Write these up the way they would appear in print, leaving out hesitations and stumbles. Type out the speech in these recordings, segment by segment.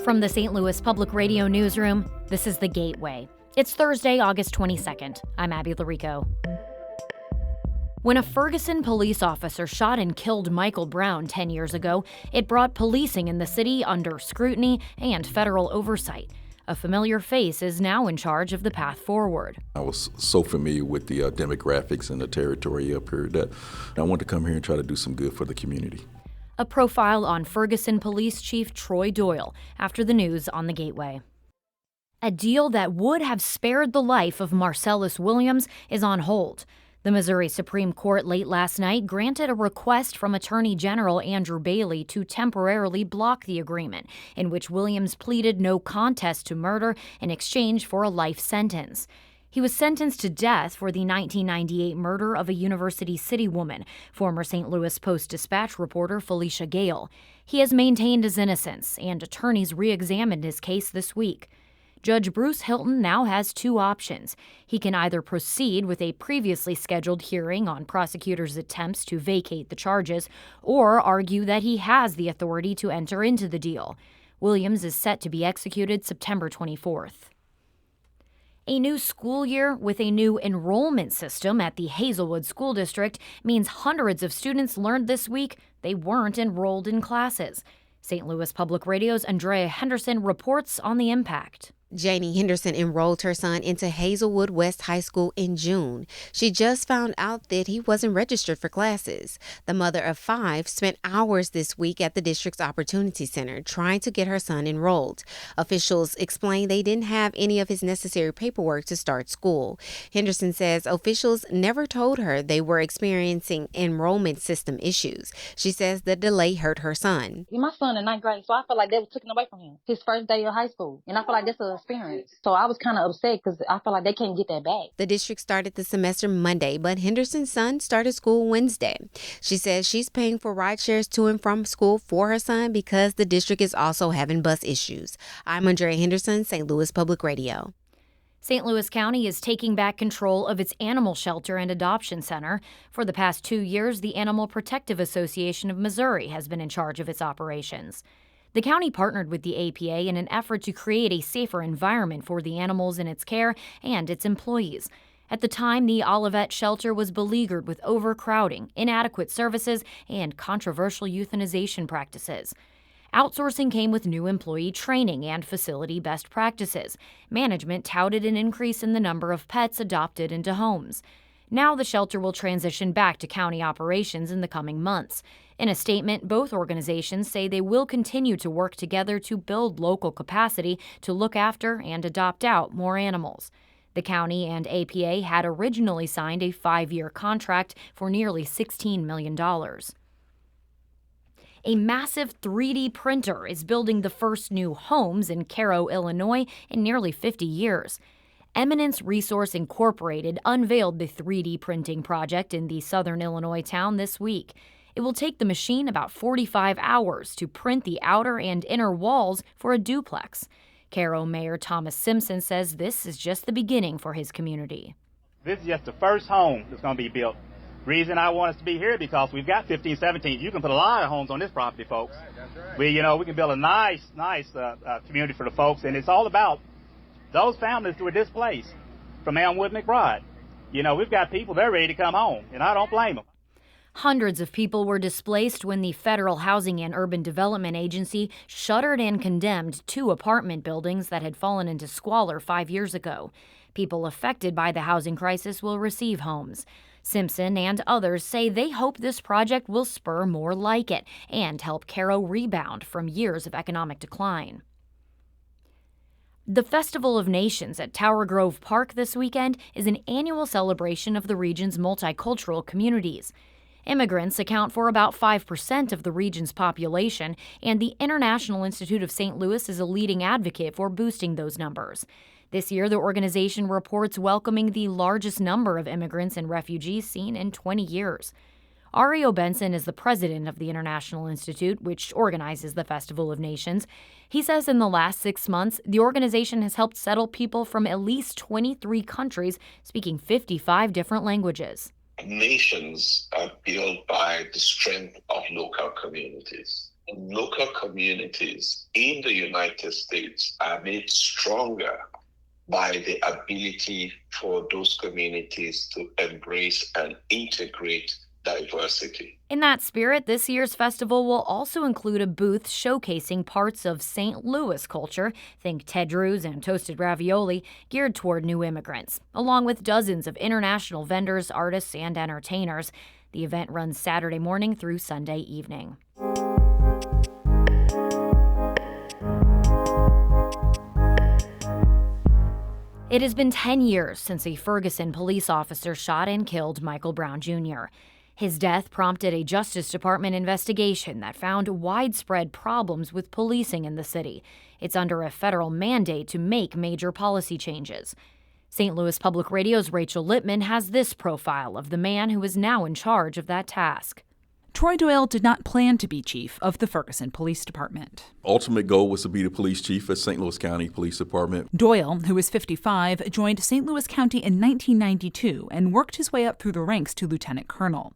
From the St. Louis Public Radio Newsroom, this is The Gateway. It's Thursday, August 22nd. I'm Abby Larico. When a Ferguson police officer shot and killed Michael Brown 10 years ago, it brought policing in the city under scrutiny and federal oversight. A familiar face is now in charge of the path forward. I was so familiar with the demographics and the territory up here that I wanted to come here and try to do some good for the community. A profile on Ferguson Police Chief Troy Doyle after the news on the Gateway. A deal that would have spared the life of Marcellus Williams is on hold. The Missouri Supreme Court late last night granted a request from Attorney General Andrew Bailey to temporarily block the agreement, in which Williams pleaded no contest to murder in exchange for a life sentence. He was sentenced to death for the 1998 murder of a University City woman, former St. Louis Post-Dispatch reporter Felicia Gale. He has maintained his innocence, and attorneys re-examined his case this week. Judge Bruce Hilton now has two options. He can either proceed with a previously scheduled hearing on prosecutors' attempts to vacate the charges, or argue that he has the authority to enter into the deal. Williams is set to be executed September 24th. A new school year with a new enrollment system at the Hazelwood School District means hundreds of students learned this week they weren't enrolled in classes. St. Louis Public Radio's Andrea Henderson reports on the impact. Janie Henderson enrolled her son into Hazelwood West High School in June. She just found out that he wasn't registered for classes. The mother of 5 spent hours this week at the district's Opportunity Center trying to get her son enrolled. Officials explained they didn't have any of his necessary paperwork to start school. Henderson says officials never told her they were experiencing enrollment system issues. She says the delay hurt her son. My son in 9th grade, so I feel like they were taken away from him. His first day of high school. And I feel like that's a experience. So I was kind of upset because I feel like they can't get that back. The district started the semester Monday, but Henderson's son started school Wednesday. She says she's paying for ride shares to and from school for her son because the district is also having bus issues. I'm Andrea Henderson, St. Louis Public Radio. St. Louis County is taking back control of its animal shelter and adoption center. For the past 2 years, the Animal Protective Association of Missouri has been in charge of its operations. The county partnered with the APA in an effort to create a safer environment for the animals in its care and its employees. At the time, the Olivet shelter was beleaguered with overcrowding, inadequate services, and controversial euthanization practices. Outsourcing came with new employee training and facility best practices. Management touted an increase in the number of pets adopted into homes. Now the shelter will transition back to county operations in the coming months. In a statement, both organizations say they will continue to work together to build local capacity to look after and adopt out more animals. The county and APA had originally signed a 5-year contract for nearly $16 million. A massive 3D printer is building the first new homes in Cairo, Illinois in nearly 50 years. Eminence Resource Incorporated unveiled the 3D printing project in the southern Illinois town this week. It will take the machine about 45 hours to print the outer and inner walls for a duplex. Cairo Mayor Thomas Simpson says this is just the beginning for his community. This is just the first home that's going to be built. Reason I want us to be here because we've got 15, 17. You can put a lot of homes on this property, folks. We can build a nice community for the folks, and it's all about those families who were displaced from Elmwood and McBride. We've got people, they're ready to come home, and I don't blame them. Hundreds of people were displaced when the Federal Housing and Urban Development Agency shuttered and condemned 2 apartment buildings that had fallen into squalor 5 years ago. People affected by the housing crisis will receive homes. Simpson and others say they hope this project will spur more like it and help Cairo rebound from years of economic decline. The Festival of Nations at Tower Grove Park this weekend is an annual celebration of the region's multicultural communities. Immigrants account for about 5% of the region's population, and the International Institute of St. Louis is a leading advocate for boosting those numbers. This year, the organization reports welcoming the largest number of immigrants and refugees seen in 20 years. Ario Benson is the president of the International Institute, which organizes the Festival of Nations. He says in the last 6 months, the organization has helped settle people from at least 23 countries speaking 55 different languages. Nations are built by the strength of local communities. local communities in the United States are made stronger by the ability for those communities to embrace and integrate diversity. In that spirit, this year's festival will also include a booth showcasing parts of St. Louis culture, think Ted Drewes and toasted ravioli, geared toward new immigrants, along with dozens of international vendors, artists, and entertainers. The event runs Saturday morning through Sunday evening. It has been 10 years since a Ferguson police officer shot and killed Michael Brown Jr. His death prompted a Justice Department investigation that found widespread problems with policing in the city. It's under a federal mandate to make major policy changes. St. Louis Public Radio's Rachel Lippmann has this profile of the man who is now in charge of that task. Troy Doyle did not plan to be chief of the Ferguson Police Department. Ultimate goal was to be the police chief at St. Louis County Police Department. Doyle, who is 55, joined St. Louis County in 1992 and worked his way up through the ranks to lieutenant colonel.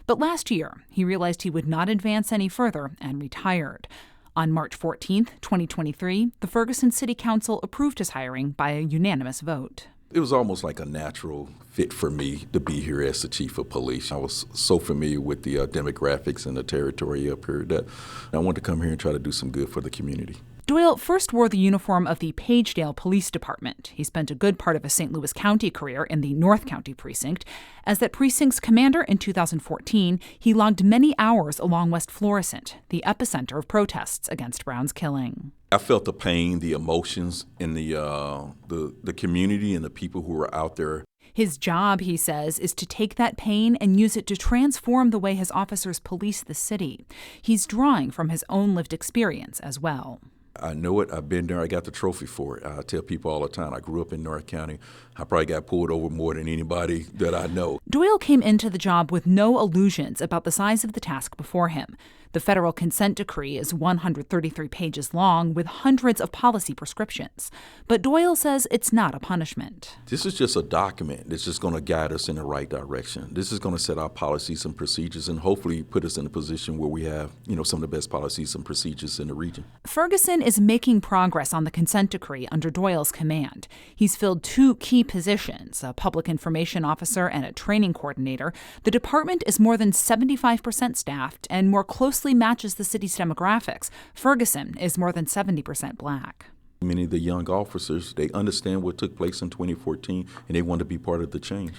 But last year, he realized he would not advance any further and retired. On March 14, 2023, the Ferguson City Council approved his hiring by a unanimous vote. It was almost like a natural fit for me to be here as the chief of police. I was so familiar with the demographics and the territory up here that I wanted to come here and try to do some good for the community. Doyle first wore the uniform of the Pagedale Police Department. He spent a good part of his St. Louis County career in the North County precinct. As that precinct's commander in 2014, he logged many hours along West Florissant, the epicenter of protests against Brown's killing. I felt the pain, the emotions in the community and the people who were out there. His job, he says, is to take that pain and use it to transform the way his officers police the city. He's drawing from his own lived experience as well. I know it. I've been there. I got the trophy for it. I tell people all the time, I grew up in North County. I probably got pulled over more than anybody that I know. Doyle came into the job with no illusions about the size of the task before him. The federal consent decree is 133 pages long with hundreds of policy prescriptions. But Doyle says it's not a punishment. This is just a document that's just going to guide us in the right direction. This is going to set our policies and procedures and hopefully put us in a position where we have, some of the best policies and procedures in the region. Ferguson is making progress on the consent decree under Doyle's command. He's filled 2 key positions, a public information officer and a training coordinator. The department is more than 75% staffed and more closely matches the city's demographics. Ferguson is more than 70% black. Many of the young officers, they understand what took place in 2014 and they want to be part of the change.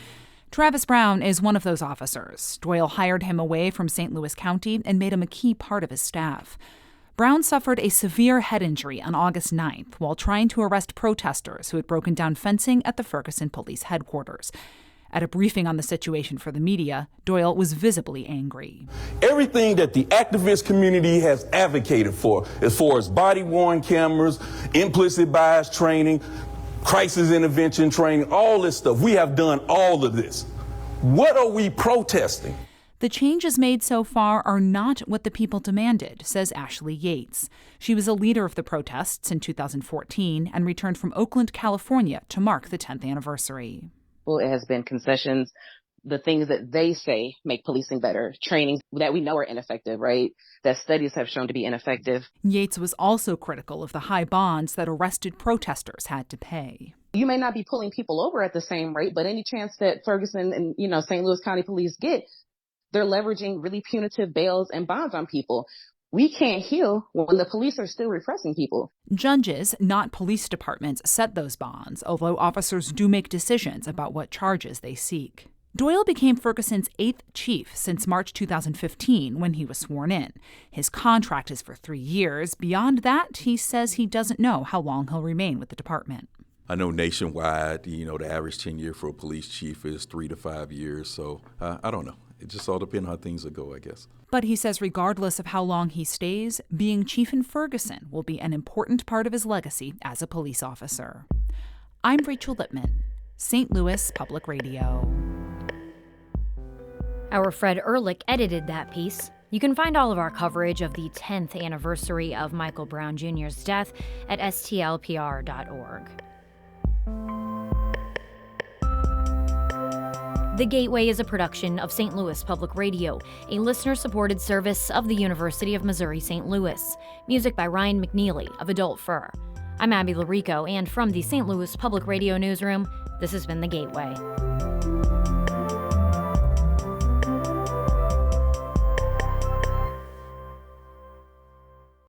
Travis Brown is one of those officers. Doyle hired him away from St. Louis County and made him a key part of his staff. Brown suffered a severe head injury on August 9th while trying to arrest protesters who had broken down fencing at the Ferguson police headquarters. At a briefing on the situation for the media, Doyle was visibly angry. Everything that the activist community has advocated for, as far as body-worn cameras, implicit bias training, crisis intervention training, all this stuff, we have done all of this. What are we protesting? The changes made so far are not what the people demanded, says Ashley Yates. She was a leader of the protests in 2014 and returned from Oakland, California to mark the 10th anniversary. Well, it has been concessions, the things that they say make policing better, trainings that we know are ineffective, right? That studies have shown to be ineffective. Yates was also critical of the high bonds that arrested protesters had to pay. You may not be pulling people over at the same rate, but any chance that Ferguson and, St. Louis County Police get, they're leveraging really punitive bails and bonds on people. We can't heal when the police are still repressing people. Judges, not police departments, set those bonds, although officers do make decisions about what charges they seek. Doyle became Ferguson's 8th chief since March 2015 when he was sworn in. His contract is for 3 years. Beyond that, he says he doesn't know how long he'll remain with the department. I know nationwide, the average tenure for a police chief is 3 to 5 years, so I don't know. It just all depends on how things will go, I guess. But he says regardless of how long he stays, being chief in Ferguson will be an important part of his legacy as a police officer. I'm Rachel Lippmann, St. Louis Public Radio. Our Fred Ehrlich edited that piece. You can find all of our coverage of the 10th anniversary of Michael Brown Jr.'s death at stlpr.org. The Gateway is a production of St. Louis Public Radio, a listener-supported service of the University of Missouri-St. Louis. Music by Ryan McNeely of Adult Fur. I'm Abby Larico, and from the St. Louis Public Radio newsroom, this has been The Gateway.